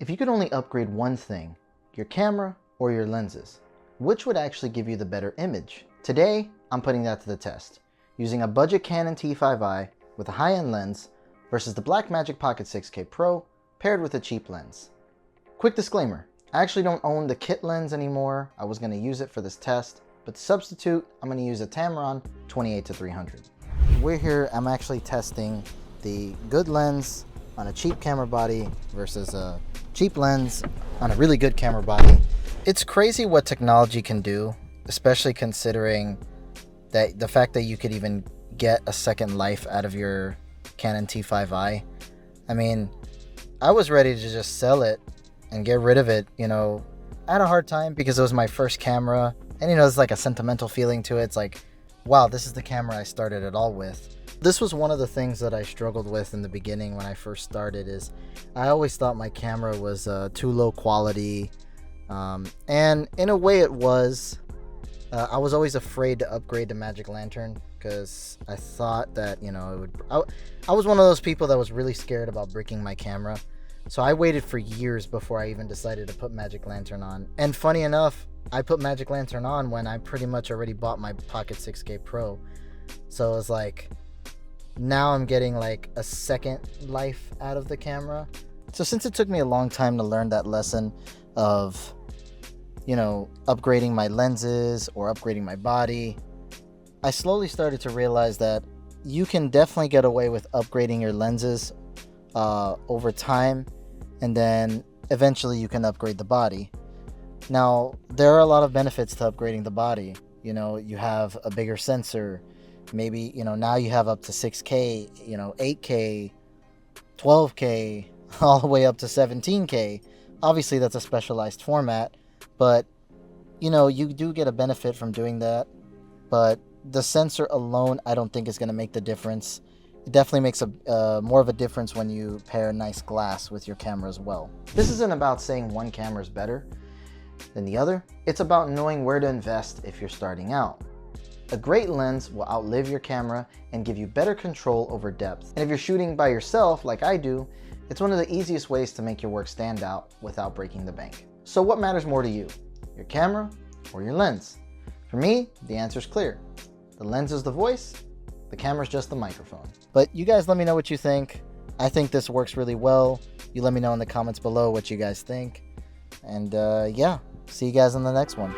If you could only upgrade one thing, your camera or your lenses, which would actually give you the better image? Today, I'm putting that to the test, using a budget Canon T5i with a high-end lens versus the Blackmagic Pocket 6K Pro paired with a cheap lens. Quick disclaimer, I actually don't own the kit lens anymore. I was going to use it for this test, but to substitute, I'm going to use a Tamron 28-300. We're here, I'm actually testing the good lens on a cheap camera body versus a cheap lens on a really good camera body. It's crazy what technology can do, especially considering that the fact that you could even get a second life out of your Canon T5i. I mean, I was ready to just sell it and get rid of it. I had a hard time because it was my first camera, and it's like a sentimental feeling to it. It's like, wow, this is the camera I started it all with. This was one of the things that I struggled with in the beginning when I first started. Is I always thought my camera was too low quality, and in a way it was. I was always afraid to upgrade to Magic Lantern because I thought that it would. I was one of those people that was really scared about breaking my camera, so I waited for years before I even decided to put Magic Lantern on. And funny enough, I put Magic Lantern on when I pretty much already bought my Pocket 6K Pro, so it was like, now I'm getting like a second life out of the camera. So since it took me a long time to learn that lesson of upgrading my lenses or upgrading my body, I slowly started to realize that you can definitely get away with upgrading your lenses over time, and then eventually you can upgrade the body. Now, there are a lot of benefits to upgrading the body. You have a bigger sensor. Maybe, now you have up to 6K, 8K, 12K, all the way up to 17K. Obviously, that's a specialized format, but, you do get a benefit from doing that. But the sensor alone, I don't think is going to make the difference. It definitely makes a more of a difference when you pair nice glass with your camera as well. This isn't about saying one camera is better than the other. It's about knowing where to invest if you're starting out. A great lens will outlive your camera and give you better control over depth. And if you're shooting by yourself like I do, it's one of the easiest ways to make your work stand out without breaking the bank. So what matters more to you, your camera or your lens? For me, the answer is clear. The lens is the voice, the camera's just the microphone. But you guys let me know what you think. I think this works really well. You let me know in the comments below what you guys think. And yeah, see you guys in the next one.